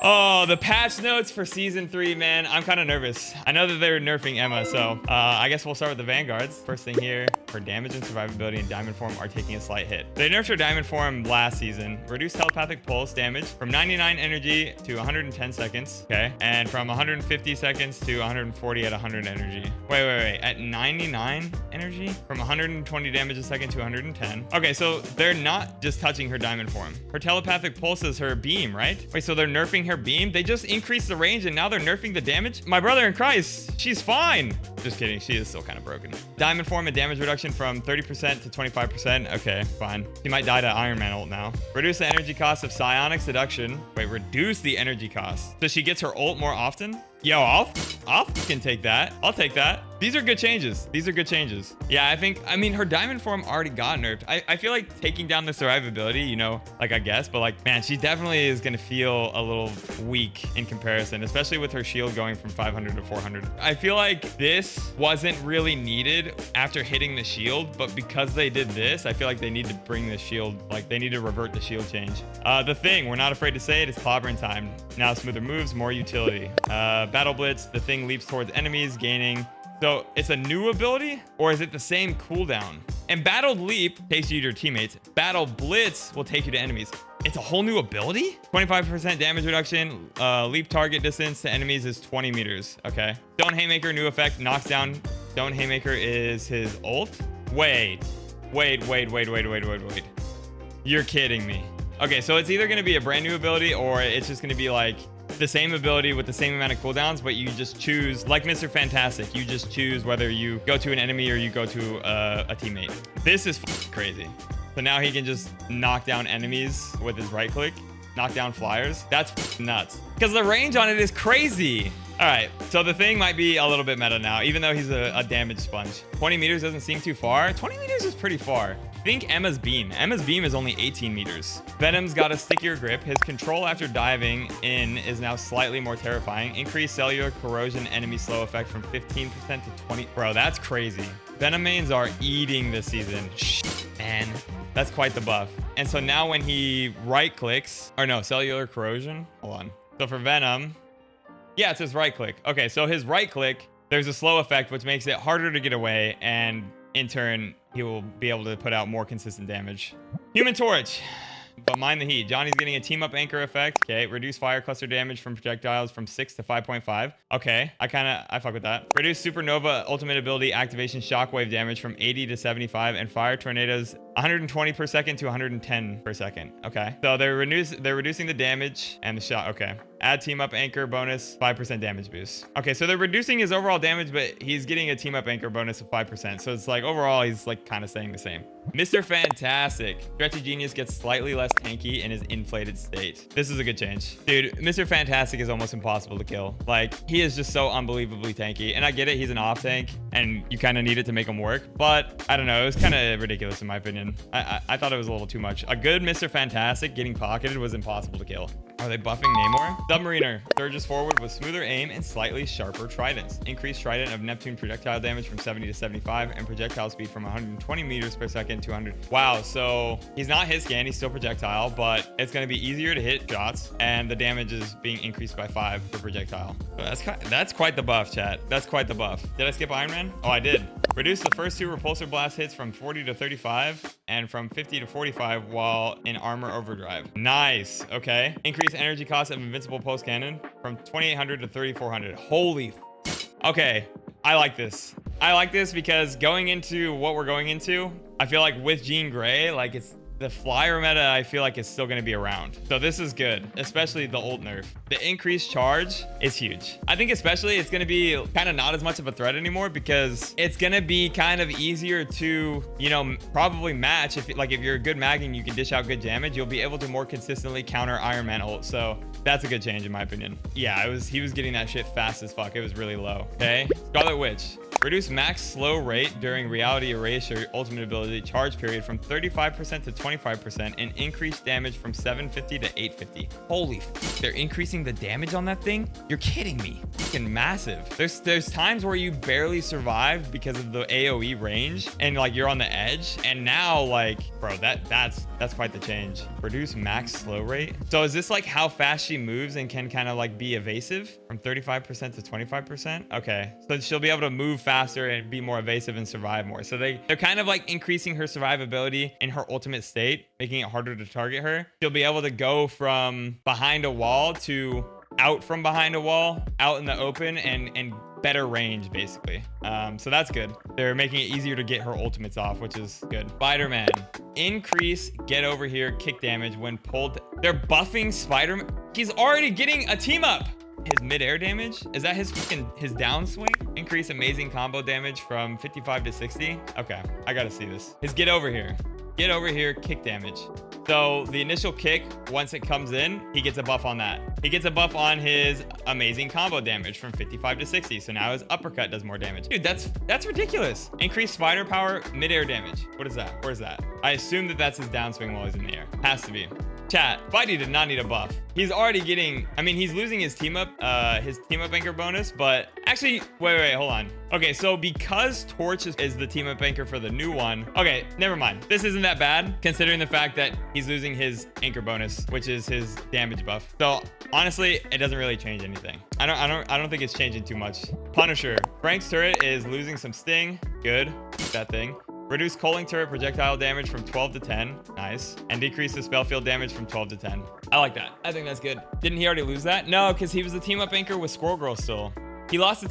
Oh, the patch notes for season 3, man. I'm kind of nervous. I know that they're nerfing Emma, so I guess we'll start with the Vanguards. First thing here, her damage and survivability in diamond form are taking a slight hit. They nerfed her diamond form last season. Reduced telepathic pulse damage from 99 energy to 110 seconds. Okay. And from 150 seconds to 140 at 100 energy. Wait. At 99 energy? From 120 damage a second to 110. Okay, so they're not just touching her diamond form. Her telepathic pulse is her beam, right? Wait, so they're nerfing her beam? They just increased the range and now they're nerfing the damage? My brother in Christ, she's fine. Just kidding, she is still kind of broken. Diamond form and damage reduction from 30% to 25%. Okay, fine. She might die to Iron Man ult now. Reduce the energy cost of psionic seduction. Wait, reduce the energy cost. So she gets her ult more often? Yo, I'll fucking take that. I'll take that. These are good changes. These are good changes. Yeah, I mean, her diamond form already got nerfed. I feel like taking down the survivability, you know, like I guess, but like, man, she definitely is going to feel a little weak in comparison, especially with her shield going from 500 to 400. I feel like this wasn't really needed after hitting the shield, but because they did this, I feel like they need to bring the shield, like they need to revert the shield change. The thing, we're not afraid to say it, is clobbering time. Now smoother moves, more utility. Battle Blitz, the thing leaps towards enemies, gaining. So it's a new ability, or is it the same cooldown? And Battle Leap takes you to your teammates. Battle Blitz will take you to enemies. It's a whole new ability? 25% damage reduction. Leap target distance to enemies is 20 meters. Okay. Stone Haymaker, new effect, knocks down. Stone Haymaker is his ult. Wait. You're kidding me. Okay, so it's either going to be a brand new ability or it's just going to be like the same ability with the same amount of cooldowns, but you just choose, like Mr. Fantastic, you just choose whether you go to an enemy or you go to a teammate. This is crazy. So now he can just knock down enemies with his right click, knock down flyers. That's nuts. Because the range on it is crazy. All right, so the thing might be a little bit meta now, even though he's a damage sponge. 20 meters doesn't seem too far. 20 meters is pretty far. Think Emma's beam. Emma's beam is only 18 meters. Venom's got a stickier grip. His control after diving in is now slightly more terrifying. Increased cellular corrosion enemy slow effect from 15% to 20. Bro, that's crazy. Venom mains are eating this season. Man, that's quite the buff. And so now when he right clicks, or no, cellular corrosion. Hold on. So for Venom, yeah, it says right click. Okay, so his right click, there's a slow effect, which makes it harder to get away. And in turn, he will be able to put out more consistent damage. Human Torch. But mind the heat. Johnny's getting a team up anchor effect. Okay. Reduce fire cluster damage from projectiles from 6 to 5.5. Okay. I fuck with that. Reduce supernova ultimate ability activation shockwave damage from 80 to 75 and fire tornadoes 120 per second to 110 per second. Okay. So they're reducing the damage and the shot. Okay. Add team up anchor bonus 5% damage boost. Okay, so they're reducing his overall damage, but he's getting a team up anchor bonus of 5%. So it's like overall he's like kind of staying the same. Mr. Fantastic. Stretchy Genius gets slightly less tanky in his inflated state. This is a good change. Dude, Mr. Fantastic is almost impossible to kill. Like, he is just so unbelievably tanky. And I get it, he's an off tank and you kind of need it to make him work. But I don't know, it was kind of ridiculous in my opinion. I thought it was a little too much. A good Mr. Fantastic getting pocketed was impossible to kill. Are they buffing Namor? Submariner surges forward with smoother aim and slightly sharper tridents. Increased trident of Neptune projectile damage from 70 to 75 and projectile speed from 120 meters per second to 100. Wow, so he's not hit scan, he's still projectile, but it's going to be easier to hit shots and the damage is being increased by 5 per projectile. So that's quite the buff, chat. That's quite the buff. Did I skip Iron Man? Oh, I did. Reduce the first 2 repulsor blast hits from 40 to 35 and from 50 to 45 while in armor overdrive. Nice. Okay. Increase energy cost of invincible pulse cannon from 2800 to 3400. Holy. Okay. I like this. I like this because going into what we're going into, I feel like with Jean Grey, like it's the flyer meta, I feel like is still going to be around. So this is good, especially the ult nerf. The increased charge is huge. I think especially it's going to be kind of not as much of a threat anymore because it's going to be kind of easier to, you know, probably match. If you're a good mag and you can dish out good damage, you'll be able to more consistently counter Iron Man ult. So that's a good change in my opinion. Yeah, he was getting that shit fast as fuck. It was really low. Okay. Scarlet Witch. Reduce max slow rate during reality erasure ultimate ability charge period from 35% to 25% and increase damage from 750 to 850. Holy they're increasing the damage on that thing? You're kidding me. Fucking massive. There's times where you barely survive because of the AoE range and like you're on the edge. And now like, bro, that's That's quite the change. Reduce max slow rate. So is this like how fast she moves and can kind of like be evasive from 35% to 25%? Okay. So she'll be able to move faster and be more evasive and survive more. So they're kind of like increasing her survivability in her ultimate state, making it harder to target her. She'll be able to go from behind a wall to out from behind a wall, out in the open, and better range basically. So that's good. They're making it easier to get her ultimates off, which is good. Spider-Man, increase get over here kick damage when pulled. They're buffing Spider-Man. He's already getting a team up. His mid-air damage, is that his downswing? Increase amazing combo damage from 55 to 60. Okay, I gotta see this. His get over here kick damage. So the initial kick, once it comes in, he gets a buff on that. He gets a buff on his amazing combo damage from 55 to 60. So now his uppercut does more damage. Dude, that's ridiculous. Increased spider power, mid-air damage. What is that? Where's that? I assume that that's his downswing while he's in the air. Has to be. Chat, Spidey did not need a buff. He's already getting, I mean, he's losing his team up anchor bonus, but actually, wait, hold on. Okay, so because Torch is the team up anchor for the new one. Okay, never mind. This isn't that bad considering the fact that he's losing his anchor bonus, which is his damage buff. So honestly, it doesn't really change anything. I don't think it's changing too much. Punisher, Frank's turret is losing some sting. Good, that thing. Reduce Coaling turret projectile damage from 12 to 10. Nice. And decrease the spell field damage from 12 to 10. I like that. I think that's good. Didn't he already lose that? No, because he was the team up anchor with Squirrel Girl still. He lost the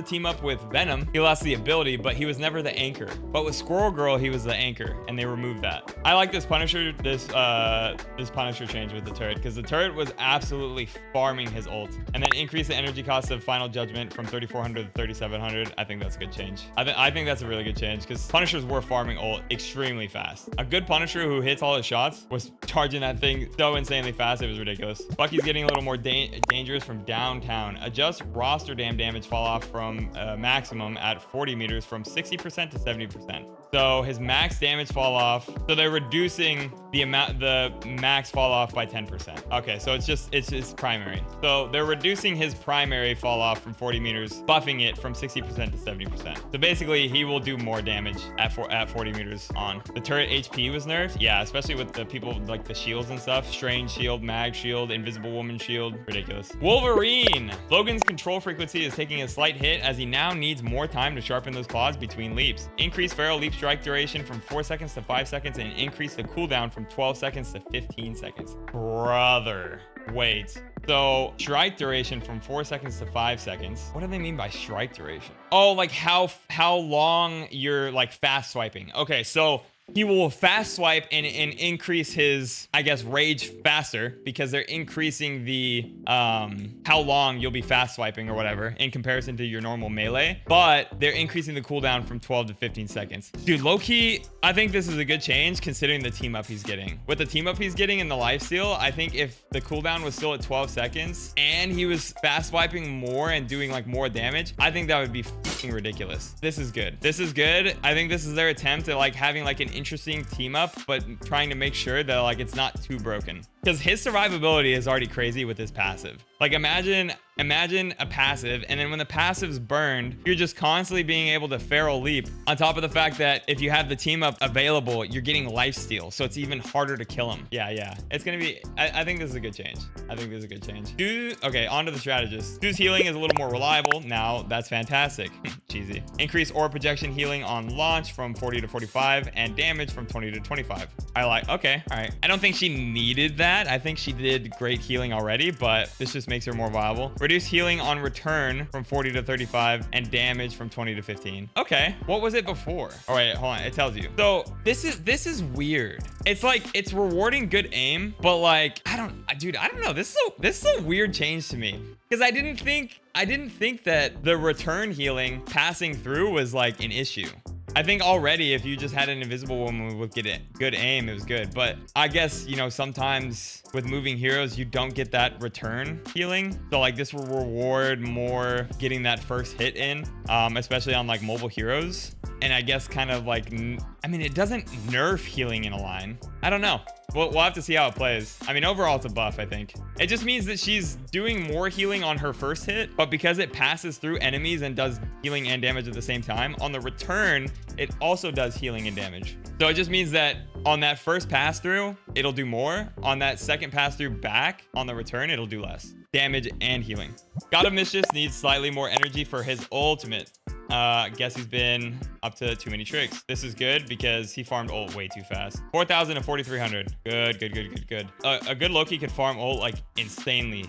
team up with Venom. He lost the ability, but he was never the anchor. But with Squirrel Girl, he was the anchor, and they removed that. I like this Punisher, this Punisher change with the turret, because the turret was absolutely farming his ult. And then increase the energy cost of Final Judgment from 3,400 to 3,700. I think that's a good change. I think that's a really good change, because Punishers were farming ult extremely fast. A good Punisher who hits all his shots was charging that thing so insanely fast, it was ridiculous. Bucky's getting a little more dangerous from downtown. Adjust roster damage fall off from maximum at 40 meters from 60% to 70%. So his max damage fall off. So they're reducing the max fall off by 10%. Okay, so it's his primary. So they're reducing his primary fall off from 40 meters, buffing it from 60% to 70%. So basically he will do more damage at 40 meters on. The turret HP was nerfed. Yeah, especially with the people like the shields and stuff. Strange shield, mag shield, invisible woman shield. Ridiculous. Wolverine. Logan's control frequency is taking a slight hit as he now needs more time to sharpen those claws between leaps. Increase Feral leap strike duration from 4 seconds to 5 seconds and increase the cooldown from 12 seconds to 15 seconds. Brother, wait. So strike duration from 4 seconds to 5 seconds. What do they mean by strike duration? Oh, like how long you're like fast swiping. Okay, so he will fast swipe and increase his, I guess, rage faster because they're increasing the how long you'll be fast swiping or whatever in comparison to your normal melee, but they're increasing the cooldown from 12 to 15 seconds. Dude, low-key, I think this is a good change considering the team up he's getting. With the team up he's getting in the lifesteal, I think if the cooldown was still at 12 seconds and he was fast swiping more and doing like more damage, I think that would be fucking ridiculous. This is good. This is good. I think this is their attempt at like having like an interesting team up, but trying to make sure that like it's not too broken, because his survivability is already crazy with his passive. Like imagine a passive, and then when the passive's burned, you're just constantly being able to feral leap, on top of the fact that if you have the team up available, you're getting lifesteal, so it's even harder to kill him. Yeah, it's gonna be, I think this is a good change. Okay, on to the strategist. Stu's healing is a little more reliable now. That's fantastic. Cheesy. Increase aura projection healing on launch from 40 to 45 and damage from 20 to 25. Okay, all right. I don't think she needed that. I think she did great healing already, but this just makes her more viable. Reduce healing on return from 40 to 35 and damage from 20 to 15. Okay, what was it before? All right, hold on, it tells you. So this is weird. It's like it's rewarding good aim, but like I don't know. This is a weird change to me, because I didn't think that the return healing passing through was like an issue. I think already if you just had an invisible woman with good aim, it was good. But I guess, you know, sometimes with moving heroes, you don't get that return healing. So like this will reward more getting that first hit in, especially on like mobile heroes. And I guess kind of like, I mean, it doesn't nerf healing in a line. I don't know. We'll have to see how it plays. I mean, overall, it's a buff, I think. It just means that she's doing more healing on her first hit, but because it passes through enemies and does healing and damage at the same time, on the return, it also does healing and damage. So it just means that on that first pass through, it'll do more. On that second pass through back, on the return, it'll do less damage and healing. God of Mischief needs slightly more energy for his ultimate. Guess he's been up to too many tricks. This is good because he farmed ult way too fast. 4,000 and 4,300. Good. A good Loki could farm ult like insanely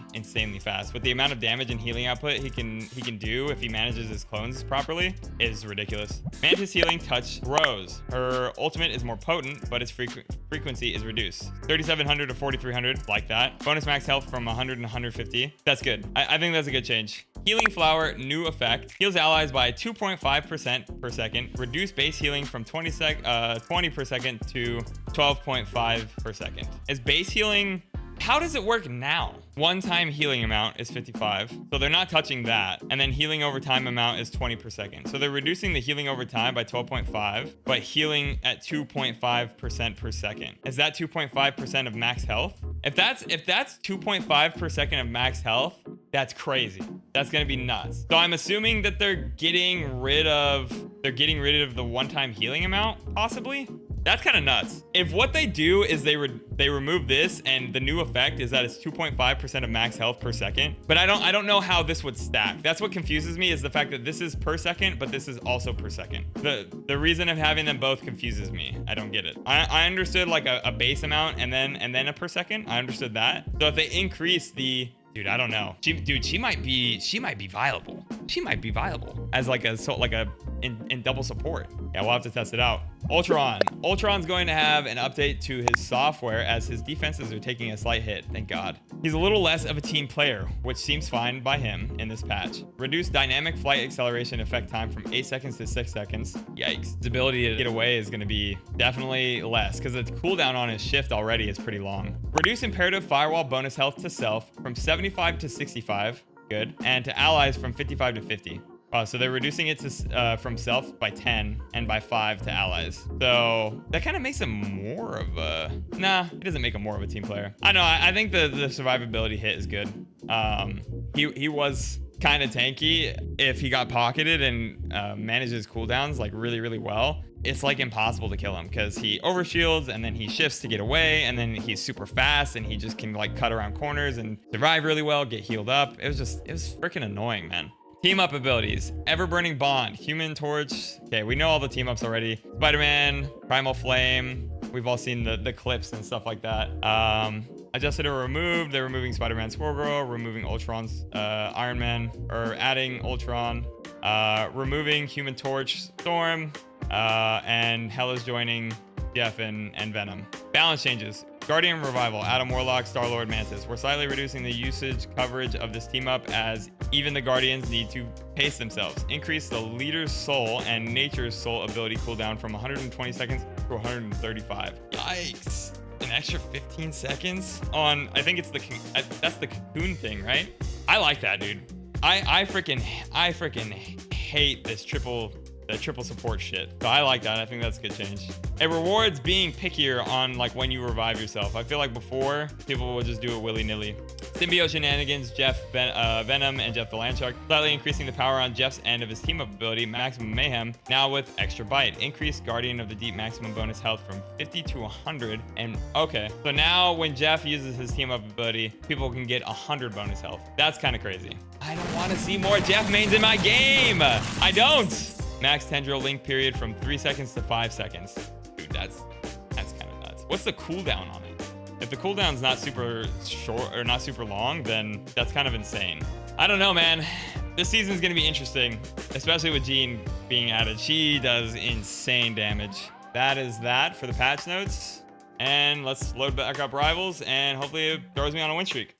fast. With the amount of damage and healing output he can do if he manages his clones properly is ridiculous. Mantis healing touch throws. Her ultimate is more potent, but its frequency is reduced. 3,700 to 4,300, like that. Bonus max health from 100 and 150. That's good. I think that's a good change. Healing Flower, new effect. Heals allies by 2.5% per second. Reduce base healing from 20 per second to 12.5 per second. Is base healing... How does it work now? One-time healing amount is 55. So they're not touching that. And then healing over time amount is 20 per second. So they're reducing the healing over time by 12.5, but healing at 2.5% per second. Is that 2.5% of max health? If that's 2.5 per second of max health, that's crazy. That's gonna be nuts. So I'm assuming that they're getting rid of the one-time healing amount, possibly. That's kind of nuts. If what they do is they remove this and the new effect is that it's 2.5% of max health per second, but I don't know how this would stack. That's what confuses me, is the fact that this is per second, but this is also per second. The reason of having them both confuses me. I don't get it. I understood like a base amount and then a per second. I understood that. So if they increase the... Dude, I don't know. She might be viable. She might be viable as in double support. Yeah, we'll have to test it out. Ultron. Ultron's going to have an update to his software as his defenses are taking a slight hit. Thank God. He's a little less of a team player, which seems fine by him in this patch. Reduce dynamic flight acceleration effect time from 8 seconds to 6 seconds. Yikes. His ability to get away is going to be definitely less because the cooldown on his shift already is pretty long. Reduce imperative firewall bonus health to self from 75 to 65. Good. And to allies from 55 to 50. So they're reducing it to from self by 10 and by 5 to allies. So that kind of makes him more of a... Nah, it doesn't make him more of a team player. I know. I think the survivability hit is good. He was kind of tanky. If he got pocketed and managed his cooldowns like really well, it's like impossible to kill him because he overshields and then he shifts to get away and then he's super fast and he just can like cut around corners and survive really well, get healed up. It was freaking annoying, man. Team up abilities. Ever-burning bond. Human torch. Okay, we know all the team ups already. Spider-Man. Primal flame. We've all seen the clips and stuff like that. Adjusted or removed. They're removing Spider-Man Squirrel Girl. Removing Ultron's Iron Man. Or adding Ultron. Removing Human Torch Storm. And Hela's joining Jeff and Venom. Balance changes. Guardian Revival, Adam Warlock, Star-Lord, Mantis. We're slightly reducing the usage coverage of this team up as even the Guardians need to pace themselves. Increase the Leader's Soul and Nature's Soul ability cooldown from 120 seconds to 135. Yikes. An extra 15 seconds on, I think it's that's the Cocoon thing, right? I like that, dude. I freaking hate this triple support shit. So I like that. I think that's a good change. It rewards being pickier on like when you revive yourself. I feel like before people would just do it willy-nilly. Symbiote shenanigans, Venom, and Jeff the Landshark. Slightly increasing the power on Jeff's end of his team-up ability, Maximum Mayhem, now with Extra Bite. Increase Guardian of the Deep maximum bonus health from 50 to 100. And okay, so now when Jeff uses his team-up ability, people can get 100 bonus health. That's kind of crazy. I don't want to see more Jeff mains in my game. I don't. Max tendril link period from 3 seconds to 5 seconds. Dude, that's kind of nuts. What's the cooldown on it? If the cooldown's not super short or not super long, then that's kind of insane. I don't know, man. This season's gonna be interesting, especially with Jean being added. She does insane damage. That is that for the patch notes. And let's load back up Rivals, and hopefully it throws me on a win streak.